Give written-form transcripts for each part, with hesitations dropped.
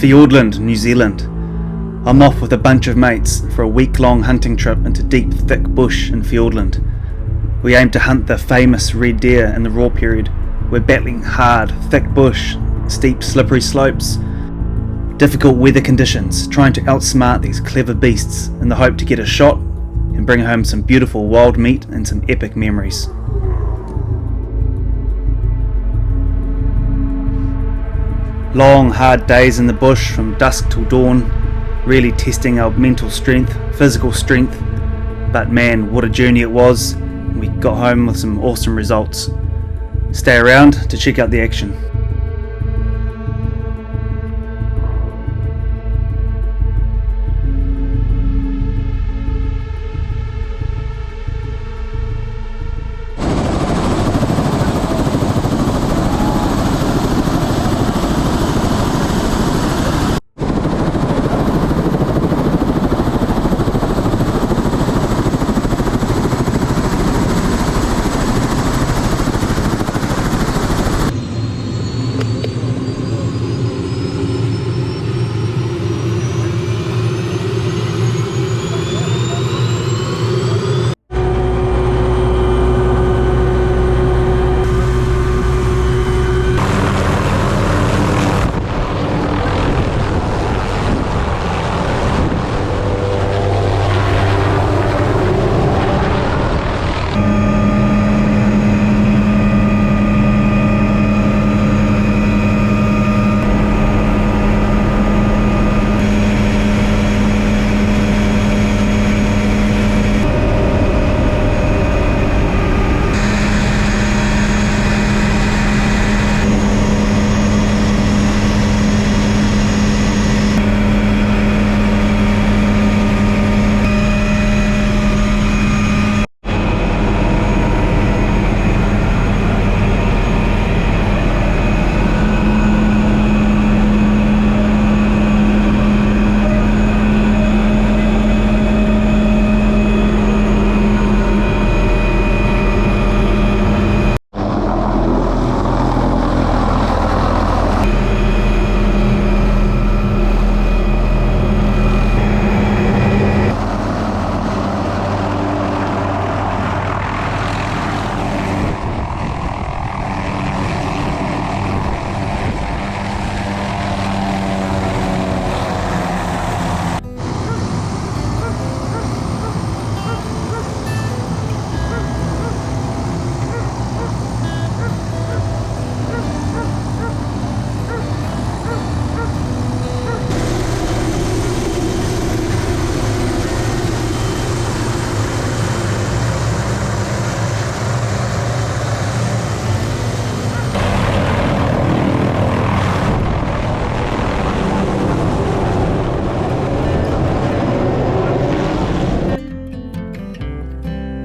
Fiordland, New Zealand. I'm off with a bunch of mates for a week-long hunting trip into deep, thick bush in Fiordland. We aim to hunt the famous red deer in the raw period. We're battling hard, thick bush, steep, slippery slopes, difficult weather conditions, trying to outsmart these clever beasts in the hope to get a shot and bring home some beautiful wild meat and some epic memories. Long, hard days in the bush from dusk till dawn, really testing our mental strength, physical strength, but man, what a journey it was. We got home with some awesome results. Stay around to check out the action.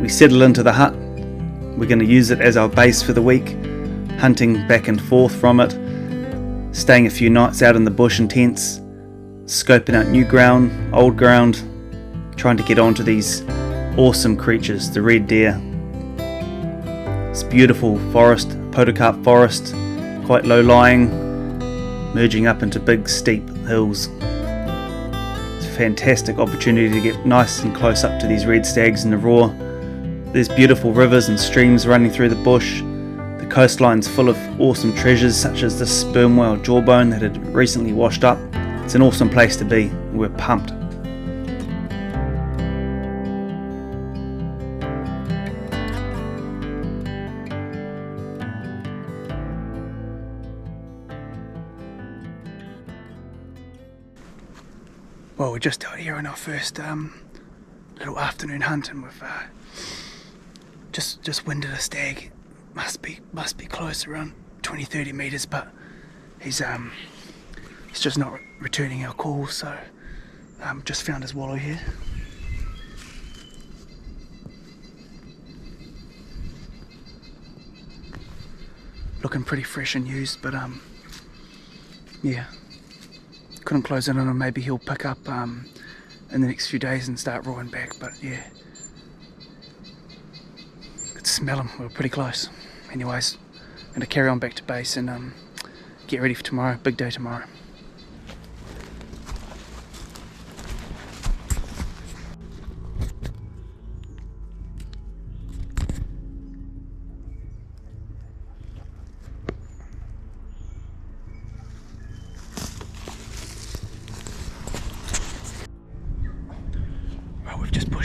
We settle into the hut. We're going to use it as our base for the week, hunting back and forth from it, staying a few nights out in the bush in tents, scoping out new ground, old ground, trying to get onto these awesome creatures, the red deer. It's beautiful forest, podocarp forest, quite low-lying, merging up into big steep hills. It's a fantastic opportunity to get nice and close up to these red stags in the raw. There's beautiful rivers and streams running through the bush. The coastline's full of awesome treasures such as this sperm whale jawbone that had recently washed up. It's an awesome place to be. We're pumped. Well, we're just out here on our first little afternoon hunt, and we've just winded a stag. Must be close, around 20-30 meters, but he's just not returning our calls. So just found his wallow here. Looking pretty fresh and used, but yeah, couldn't close in on him. Maybe he'll pick up in the next few days and start roaring back, but yeah, could smell him. We were pretty close. Anyways, I'm going to carry on back to base and get ready for tomorrow. Big day tomorrow.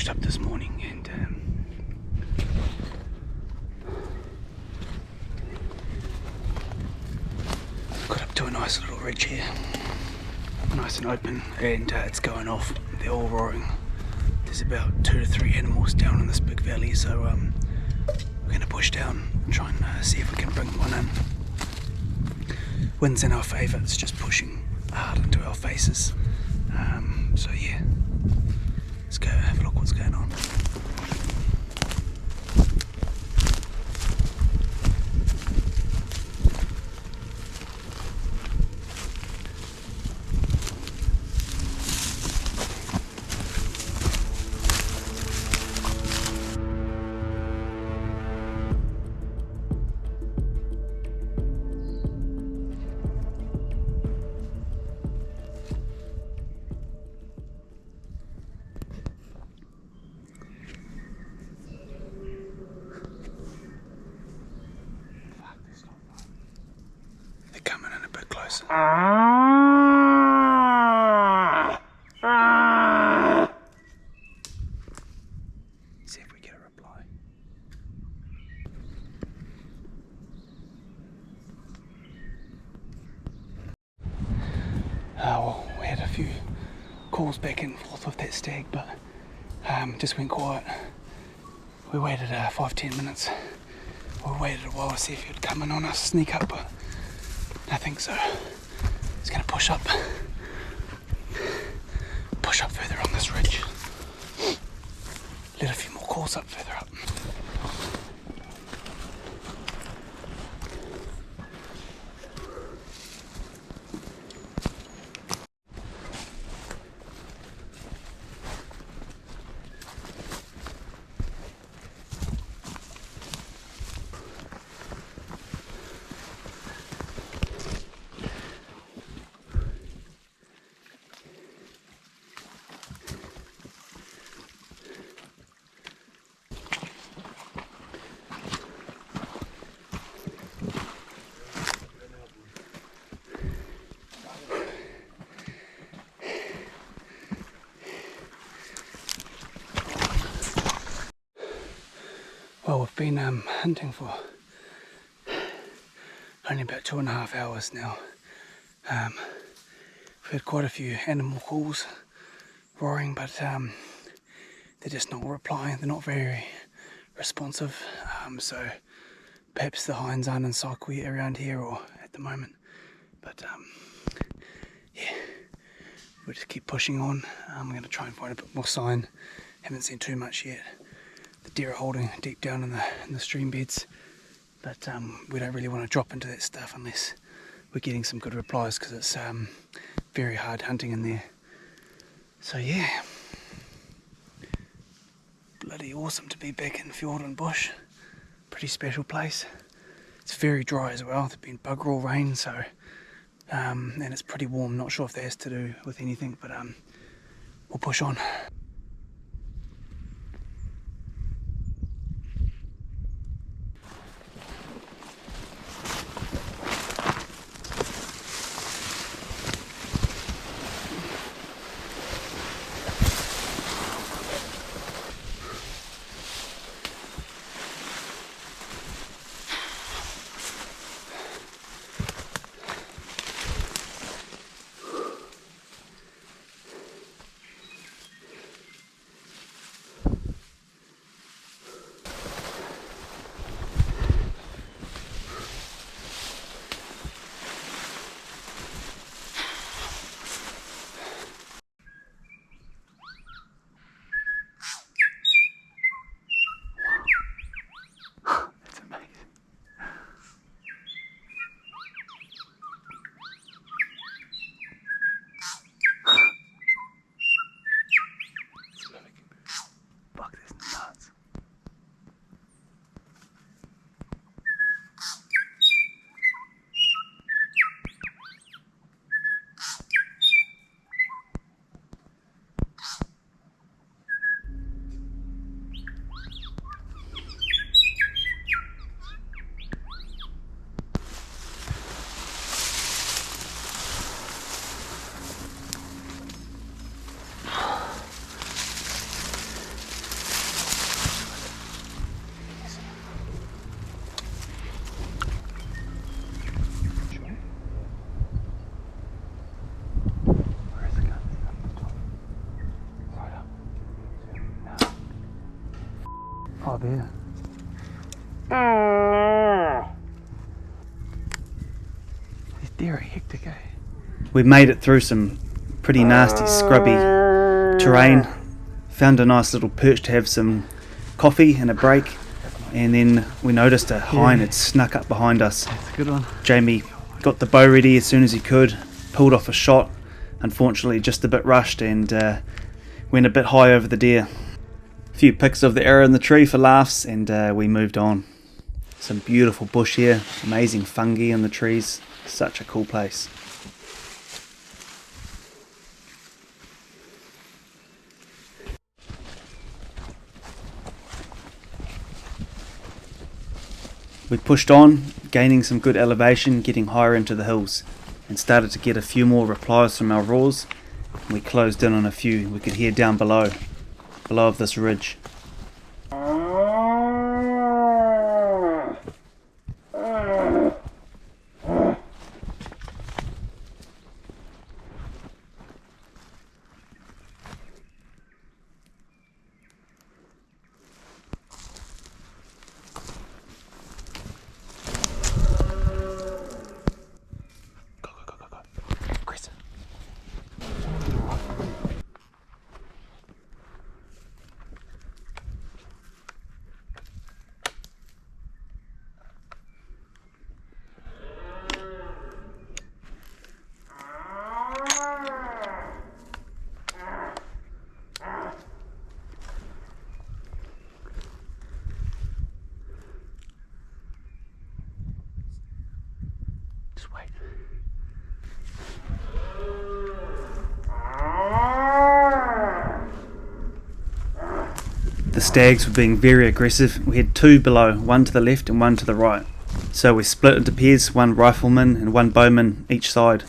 pushed up this morning and got up to a nice little ridge here, nice and open, and it's going off. They're all roaring. There's about 2 to 3 animals down in this big valley, so we're going to push down and try and see if we can bring one in. Wind's in our favour, it's just pushing hard into our faces. So yeah, let's go have a look what's going on. Coming in a bit closer. See if we get a reply. Well, we had a few calls back and forth with that stag, but just went quiet. We waited 5-10 minutes. We waited a while to see if he'd come in on us, sneak up, but nothing, so it's going to push up further on this ridge. Let a few more calls up further up. Well, we've been hunting for only about 2.5 hours now. We've had quite a few animal calls roaring, but they're just not replying. They're not very responsive, so perhaps the hinds aren't in cycle yet around here or at the moment. But yeah, we'll just keep pushing on. I'm going to try and find a bit more sign. Haven't seen too much yet. The deer are holding deep down in the stream beds, but we don't really want to drop into that stuff unless we're getting some good replies, because it's very hard hunting in there. So yeah, bloody awesome to be back in Fiordland Bush. Pretty special place. It's very dry as well. There's been bugger all rain, so and it's pretty warm. Not sure if that has to do with anything, but we'll push on. here. These deer are hectic, eh? We made it through some pretty nasty, scrubby terrain. Found a nice little perch to have some coffee and a break. And then we noticed a hind had snuck up behind us. That's a good one. Jamie got the bow ready as soon as he could, pulled off a shot. Unfortunately, just a bit rushed and went a bit high over the deer. A few pics of the arrow in the tree for laughs, and we moved on. Some beautiful bush here, amazing fungi in the trees. Such a cool place. We pushed on, gaining some good elevation, getting higher into the hills, and started to get a few more replies from our roars. We closed in on a few we could hear down below of this ridge. The stags were being very aggressive. We had two below, one to the left and one to the right. So we split into pairs, one rifleman and one bowman each side.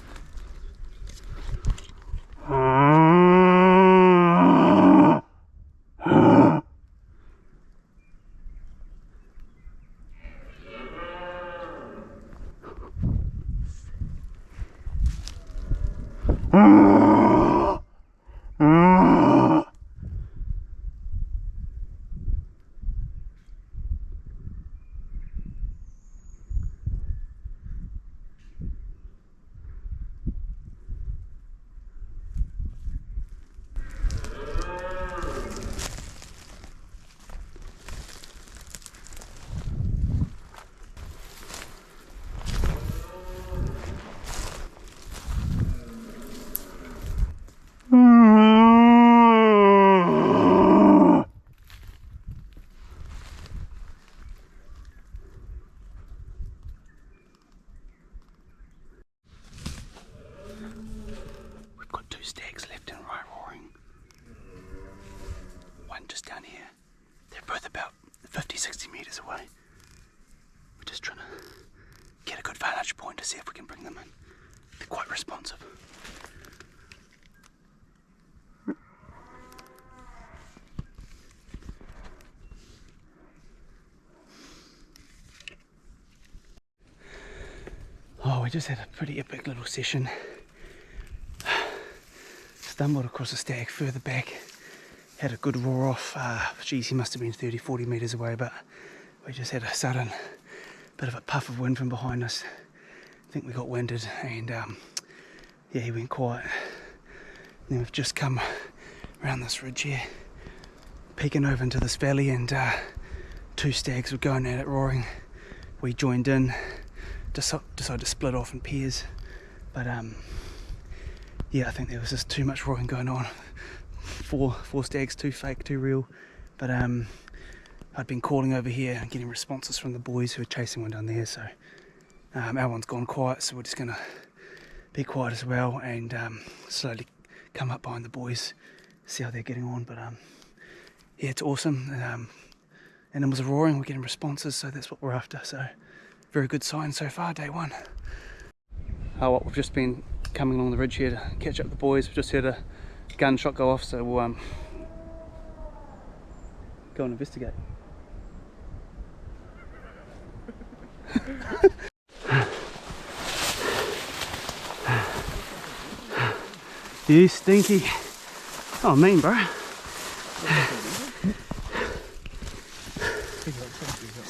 We've got two stags left and right roaring. One just down here. They're both about 50-60 meters away. We're just trying to get a good vantage point to see if we can bring them in. They're quite responsive. Oh, we just had a pretty epic little session. Stumbled across a stag further back. Had a good roar off. Geez, he must have been 30-40 meters away, but we just had a sudden bit of a puff of wind from behind us. I think we got winded and yeah, he went quiet. Then we've just come around this ridge here, peeking over into this valley, and two stags were going at it roaring. We joined in, decided to split off in pairs, but yeah, I think there was just too much roaring going on. Four stags, too fake, too real. But I'd been calling over here and getting responses from the boys who were chasing one down there, so our one's gone quiet, so we're just gonna be quiet as well and slowly come up behind the boys, see how they're getting on. But yeah, it's awesome. Animals are roaring, we're getting responses, so that's what we're after. So very good sign so far, day one. Oh, well, we've just been coming along the ridge here to catch up with the boys. We've just heard a gunshot go off, so we'll go and investigate. You stinky. Oh, mean, bro.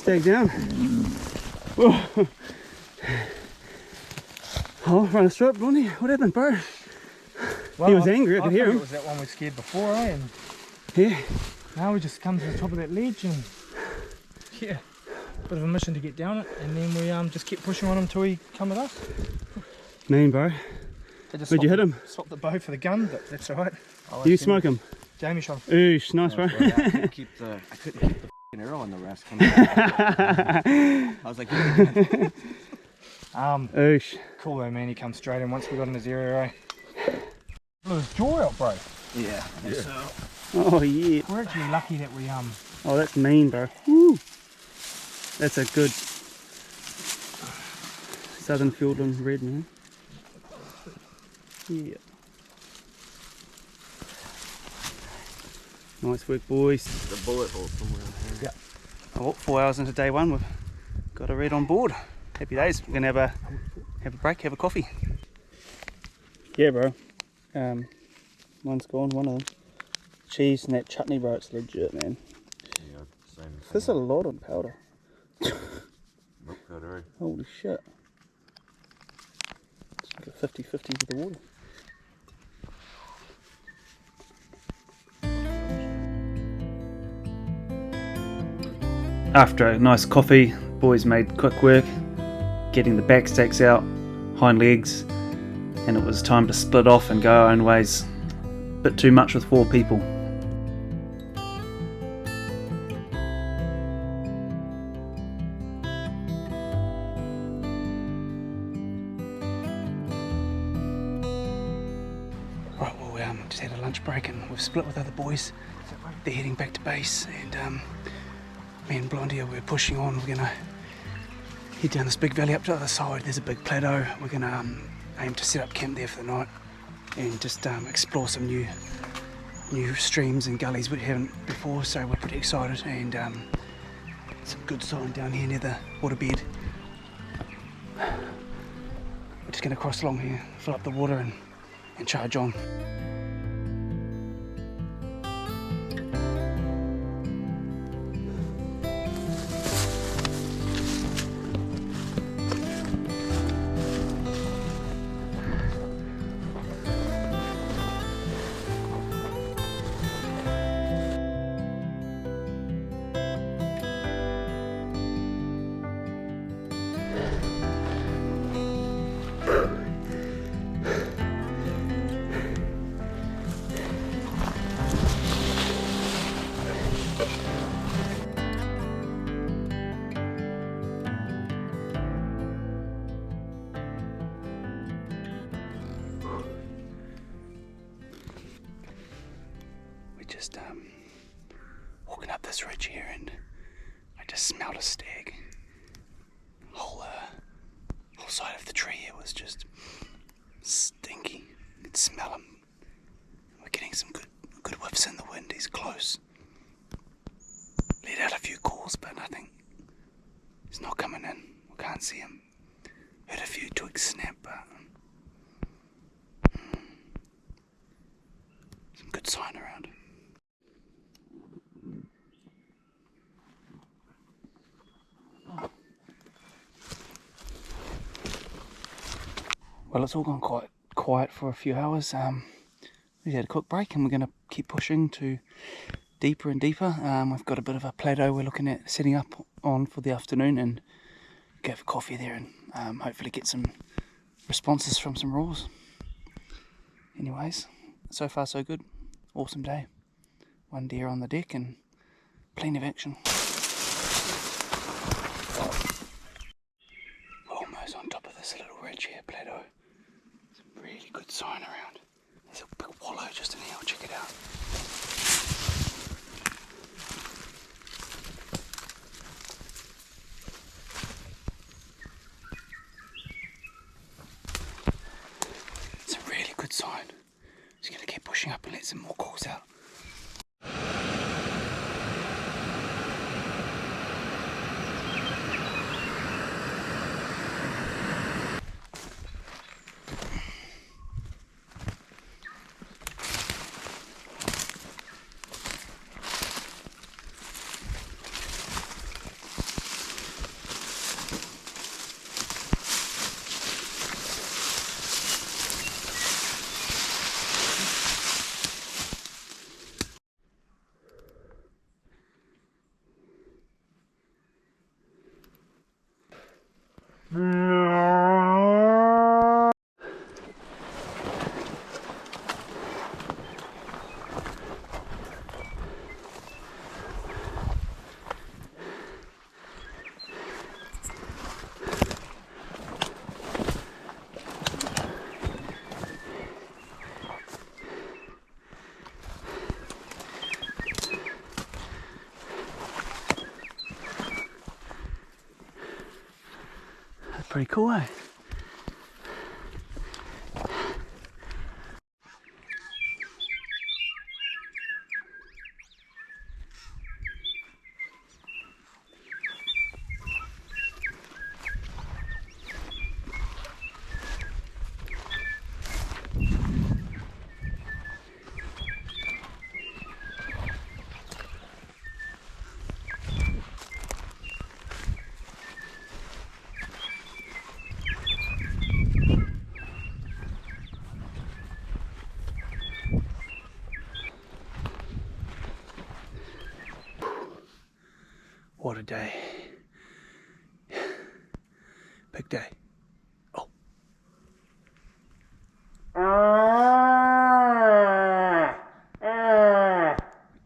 stag down. Whoa. Oh, run a strip, wasn't he? What happened, bro? Well, he was angry, I could hear him. It was that one we scared before, eh? And yeah. now we just come to the top of that ledge and yeah, bit of a mission to get down it, and then we just kept pushing on him until he come at us. Mean, bro. Where'd you hit him? Swapped the bow for the gun, but that's alright. You smoke him? Jamie shot him. Oosh, nice, bro. I couldn't keep the f***ing arrow on the rest. I was like, Oosh. Cool though, man. He come straight in once we got in his area, eh? Blew his jaw out, bro. yeah. So Oh, yeah. we're actually lucky that we Oh, that's mean, bro. Woo. That's a good Southern Fiordland red, man. Yeah. Nice work, boys. The bullet hole somewhere in here. Yeah. Oh, 4 hours into day one, we've got a red on board. Happy days. We're gonna have a break, have a coffee. Yeah, bro. One's gone, one of them. Cheese and that chutney, bro, it's legit, man. Yeah, same. There's a lot of powder. Milk powder, eh? Holy shit. It's like a 50-50 with the water. After a nice coffee, boys made quick work getting the back stacks out, hind legs, and it was time to split off and go our own ways. Bit too much with 4 people. Right, well, we just had a lunch break and we've split with other boys. They're heading back to base, and me and Blondie, we're pushing on. We're gonna head down this big valley up to the other side. There's a big plateau. We're gonna aim to set up camp there for the night and just explore some new streams and gullies we haven't before. So we're pretty excited, and some good sign down here near the waterbed. We're just gonna cross along here, fill up the water, and charge on. Just walking up this ridge here, and I just smelled a stag. Whole side of the tree here was just stinky. You could smell him. We're getting some good whiffs in the wind. He's close. Let out a few calls, but nothing. He's not coming in. We can't see him. Heard a few twigs snap, but some good sign around. Well, it's all gone quite quiet for a few hours. We had a quick break and we're going to keep pushing to deeper and deeper. We've got a bit of a plateau we're looking at setting up on for the afternoon, and go have a coffee there and hopefully get some responses from some roars. Anyways, so far so good. Awesome day. 1 deer on the deck and plenty of action. We're almost on top of this little ridge here, plateau. Really good sign around. There's a big wallow just in here, I'll check it out. It's a really good sign. Just gonna keep pushing up and let some more calls out. pretty cool, eh? What a day. Big day. Oh.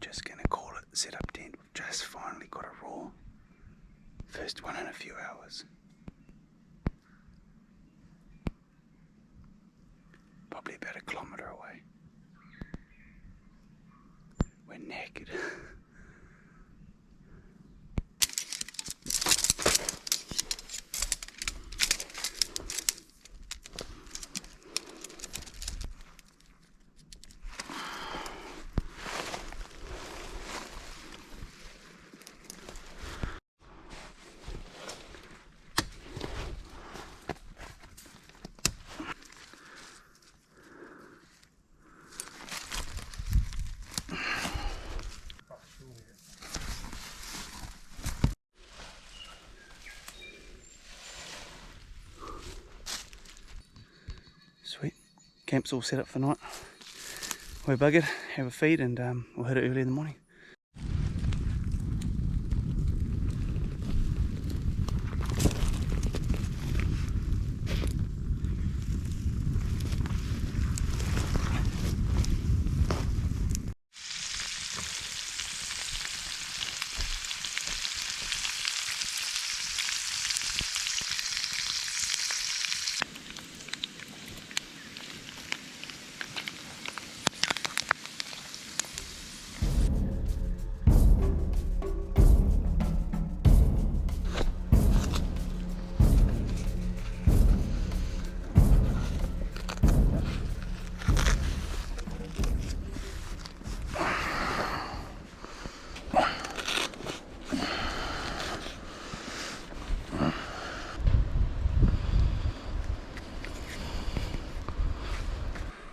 Just gonna call it set up tent. We've just finally got a roar. First one in a few hours. Probably about a kilometre away. We're naked. Sweet. Camp's all set up for night. We're buggered, have a feed, and we'll hit it early in the morning.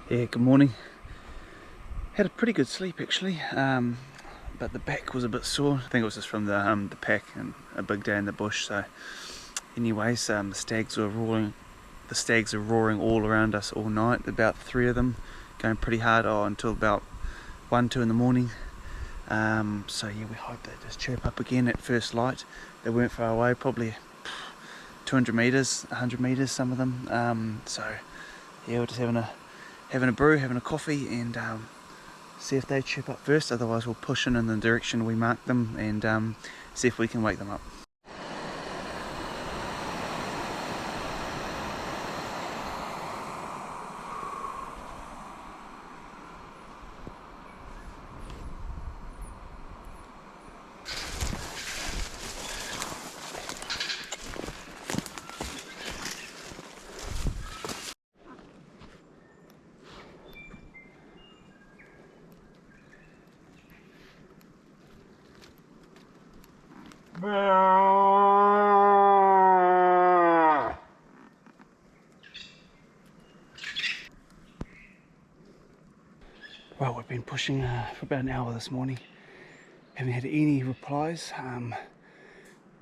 Yeah, good morning. Had a pretty good sleep actually, but the back was a bit sore. I think it was just from the pack and a big day in the bush. So, anyways, the stags are roaring. The stags are roaring all around us all night. About 3 of them, going pretty hard until about 1, 2 in the morning. So yeah, we hope they just chirp up again at first light. They weren't far away, probably 200 meters, 100 meters, some of them. So yeah, we're just having a brew, having a coffee, and see if they chirp up first. Otherwise we'll push in the direction we mark them and see if we can wake them up. Well, we've been pushing for about an hour this morning. Haven't had any replies.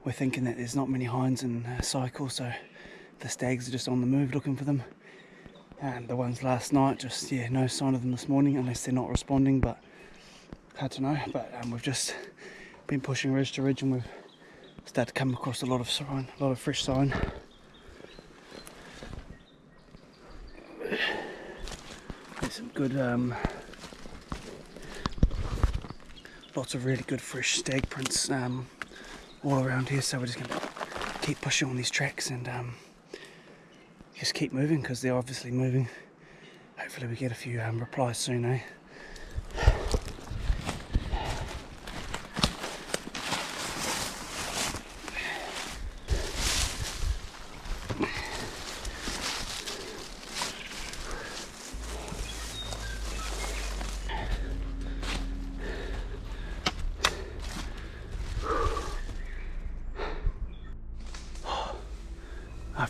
We're thinking that there's not many hinds in cycle, so the stags are just on the move looking for them. And the ones last night, just yeah, no sign of them this morning unless they're not responding, but hard to know. But we've just been pushing ridge to ridge and we've started to come across a lot of sign, a lot of fresh sign. There's some good, lots of really good fresh stag prints all around here, so we're just going to keep pushing on these tracks and just keep moving because they're obviously moving. Hopefully we get a few replies soon, eh?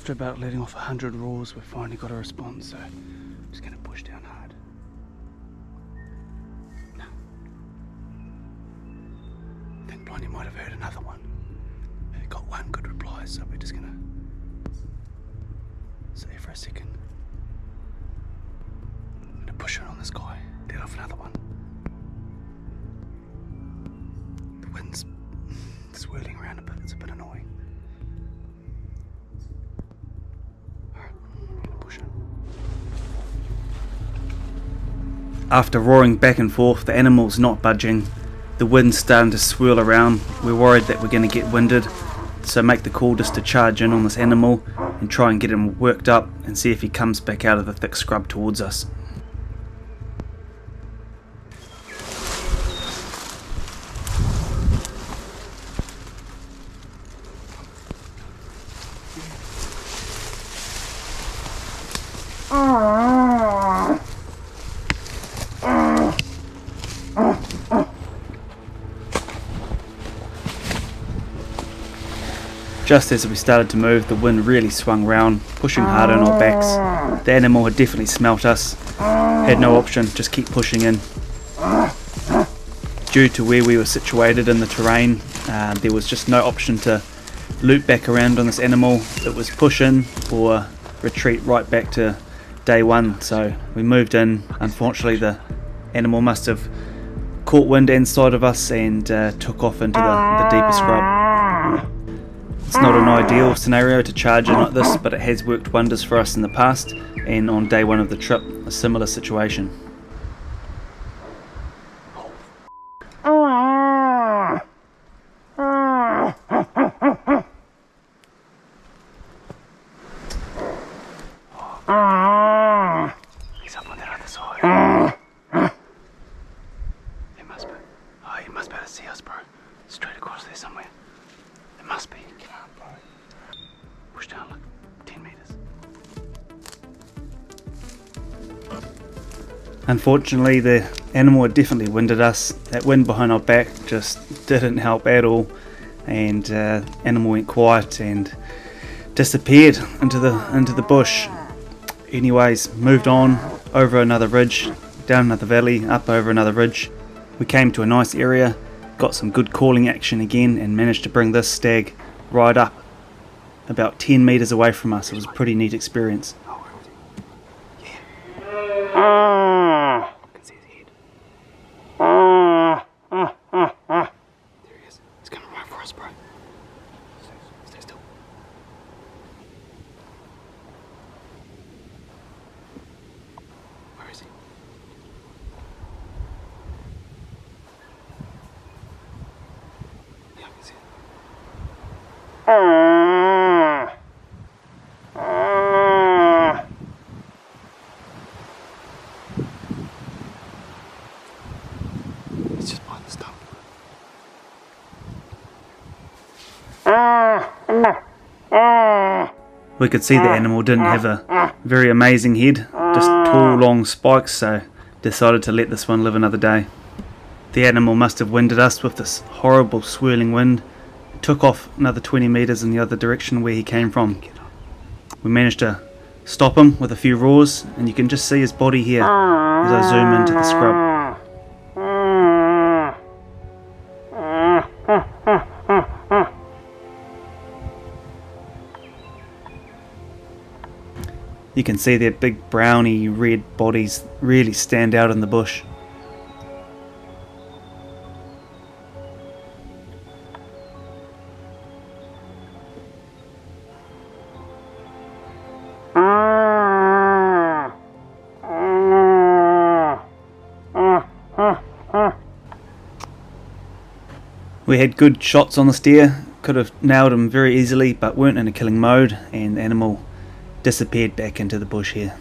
After about letting off 100 roars, we finally got a response, so I'm just going to push down hard. No. I think Blondie might have heard another one. We got one good reply, so we're just going to stay for a second. I'm going to push it on this guy, let off another one. The wind's swirling around a bit, it's a bit annoying. After roaring back and forth, the animal's not budging. The wind's starting to swirl around. We're worried that we're going to get winded, so make the call just to charge in on this animal and try and get him worked up and see if he comes back out of the thick scrub towards us. Just as we started to move, the wind really swung round, pushing hard on our backs. The animal had definitely smelt us. Had no option, just keep pushing in. Due to where we were situated in the terrain, there was just no option to loop back around on this animal. It was push in or retreat right back to day one. So we moved in. Unfortunately, the animal must have caught wind inside of us and took off into the deeper scrub. It's not an ideal scenario to charge in like this, but it has worked wonders for us in the past, and on day one of the trip, a similar situation. He's up on that other side. There must be. Oh, he must be able to see us, bro. Straight across there somewhere. There must be. Push down, look. 10 meters. Unfortunately, the animal had definitely winded us. That wind behind our back just didn't help at all, and animal went quiet and disappeared into the bush. Anyways, moved on over another ridge, down another valley, up over another ridge. We came to a nice area, got some good calling action again, and managed to bring this stag right up about 10 meters away from us. It was a pretty neat experience. I can see his head. There he is. He's coming right for us, bro. Stay still. Where is he? Yeah, I can see it. It's just behind the stump. We could see the animal didn't have a very amazing head, just tall long spikes, so decided to let this one live another day. The animal must have winded us with this horrible swirling wind. It took off another 20 meters in the other direction where he came from. We managed to stop him with a few roars, and you can just see his body here as I zoom into the scrub. You can see their big browny red bodies really stand out in the bush. We had good shots on the steer, could have nailed him very easily, but weren't in a killing mode, and the animal disappeared back into the bush here.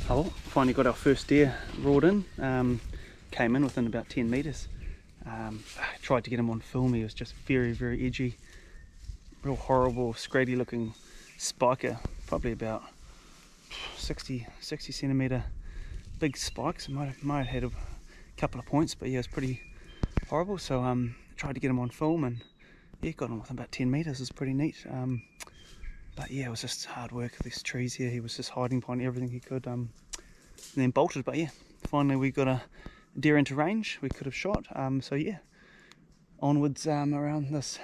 Oh, finally got our first deer roared in. Came in within about 10 meters. I tried to get him on film. He was just very, very edgy. Real horrible, scraggy looking spiker, probably about 60 centimeter big spikes. Might have had a couple of points, but yeah, it was pretty horrible. So tried to get him on film, and yeah, got him within about 10 meters. It's pretty neat. But yeah, it was just hard work of these trees here. He was just hiding behind everything he could, and then bolted. But yeah, finally we got a deer into range we could have shot. So yeah, onwards around this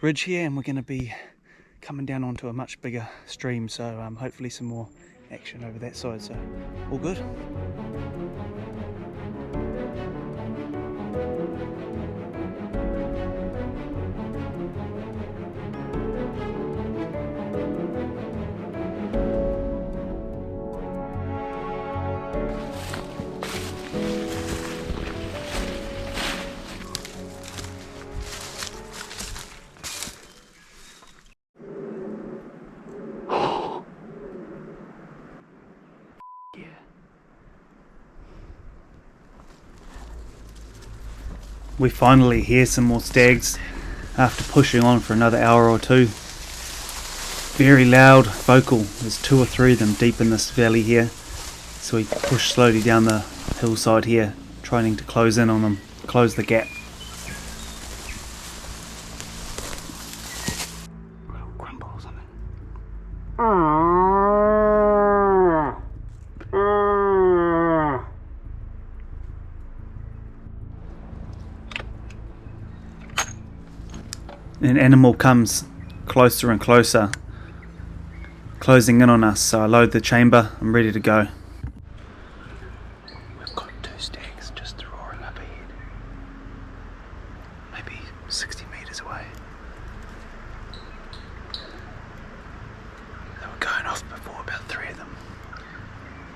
ridge here, and we're going to be coming down onto a much bigger stream. So hopefully some more action over that side. So all good. We finally hear some more stags after pushing on for another hour or two. Very loud, vocal. There's 2 or 3 of them deep in this valley here. So we push slowly down the hillside here, trying to close in on them, close the gap. Little grumble or something. An animal comes closer and closer, closing in on us, so I load the chamber. I'm ready to go. We've got 2 stags just roaring up ahead, maybe 60 metres away. They were going off before, about 3 of them.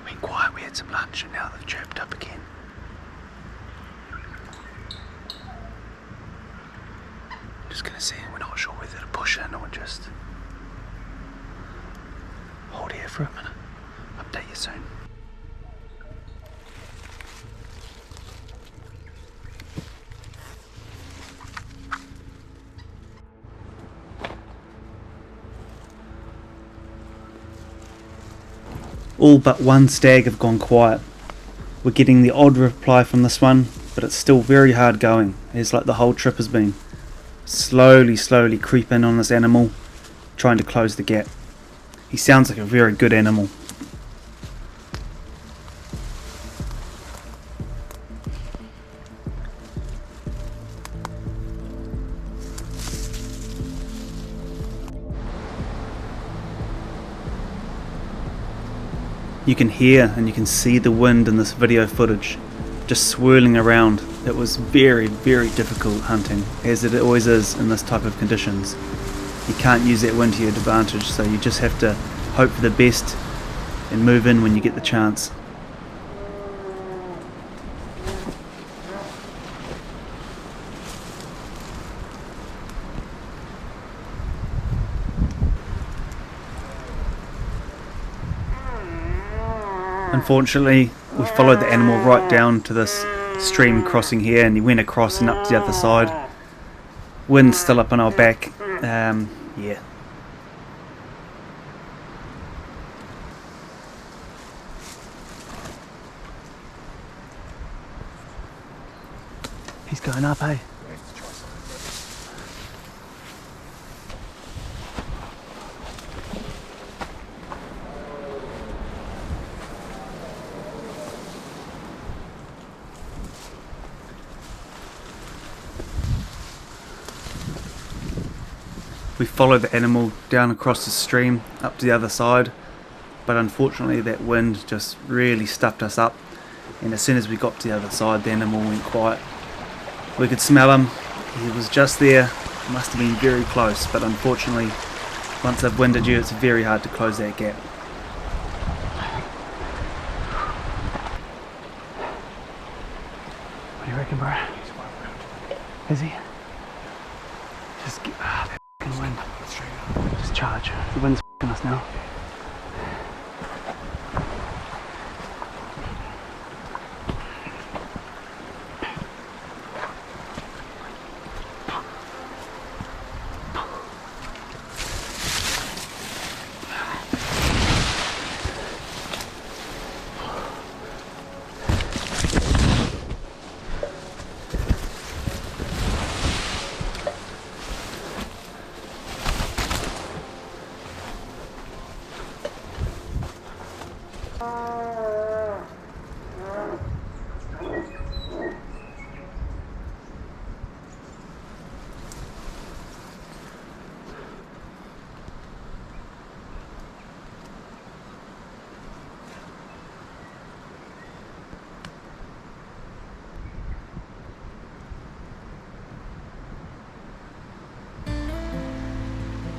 Went quiet, we had some lunch, and now they've chirped up again. Just gonna see, we're not sure whether to push in or just hold here for a minute. Update you soon. All but 1 stag have gone quiet. We're getting the odd reply from this one, but it's still very hard going, as like the whole trip has been. Slowly creep in on this animal, trying to close the gap. He sounds like a very good animal. You can hear and you can see the wind in this video footage, just swirling around. It was very difficult hunting, as it always is in this type of conditions. You can't use that wind to your advantage, so you just have to hope for the best and move in when you get the chance. Unfortunately, we followed the animal right down to this stream crossing here, and he went across and up to the other side. Wind's still up on our back. Yeah. He's going up, eh? We followed the animal down across the stream up to the other side, but unfortunately that wind just really stuffed us up, and as soon as we got to the other side the animal went quiet. We could smell him, he was just there, must have been very close, but unfortunately once I've winded you it's very hard to close that gap. What do you reckon, bro? Is he? Just get that wind. Just charge. The wind's f***ing us now.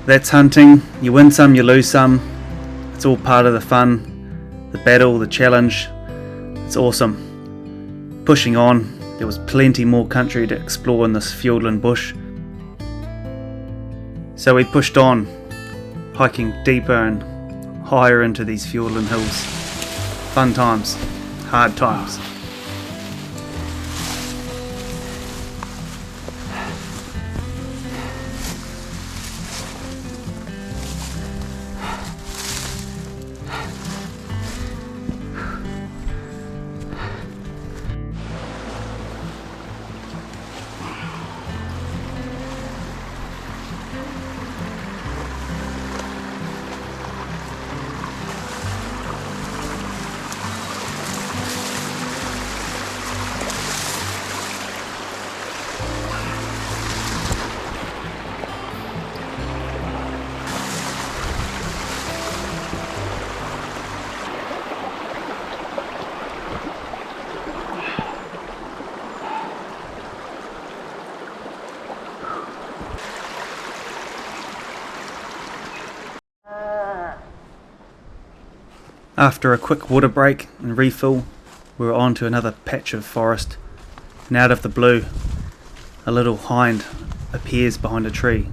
That's hunting. You win some, you lose some. It's all part of the fun, the battle, the challenge. It's awesome. Pushing on, there was plenty more country to explore in this Fiordland Bush. So we pushed on, hiking deeper and higher into these Fiordland hills. Fun times, hard times. After a quick water break and refill, we were on to another patch of forest, and out of the blue, a little hind appears behind a tree.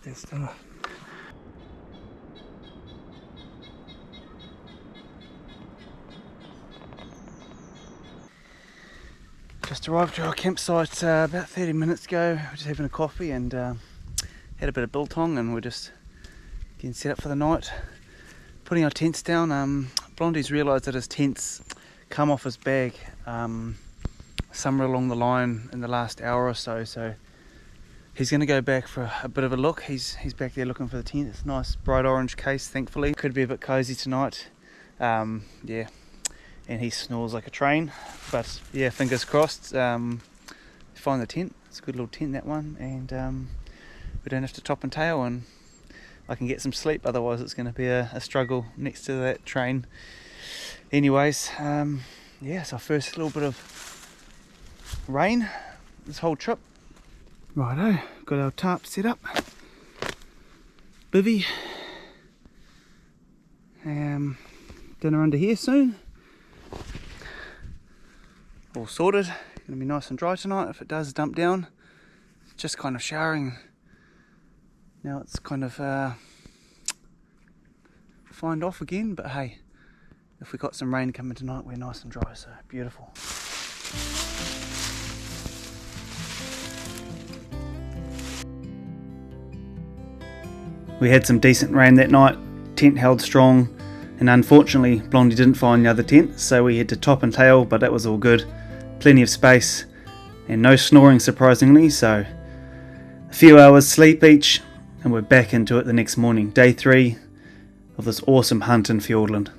That's done. Just arrived at our campsite about 30 minutes ago. We're just having a coffee and had a bit of biltong, and we're just getting set up for the night. Putting our tents down. Blondie's realised that his tents come off his bag somewhere along the line in the last hour or so. So he's going to go back for a bit of a look. He's back there looking for the tent. It's a nice bright orange case, thankfully. Could be a bit cosy tonight. Yeah. And he snores like a train, but yeah, fingers crossed. Find the tent. It's a good little tent, that one, and we don't have to top and tail, and I can get some sleep. Otherwise it's going to be a struggle next to that train. Anyways, yeah, it's our first little bit of rain this whole trip. Righto, got our tarp set up, bivvy, dinner under here soon. All sorted. Gonna be nice and dry tonight if it does dump down. Just kind of showering. Now it's kind of fined off again, but hey, if we got some rain coming tonight, we're nice and dry, so beautiful. We had some decent rain that night. Tent held strong, and unfortunately Blondie didn't find the other tent, so we had to top and tail, but that was all good. Plenty of space and no snoring, surprisingly, so a few hours sleep each and we're back into it the next morning. Day 3 of this awesome hunt in Fiordland.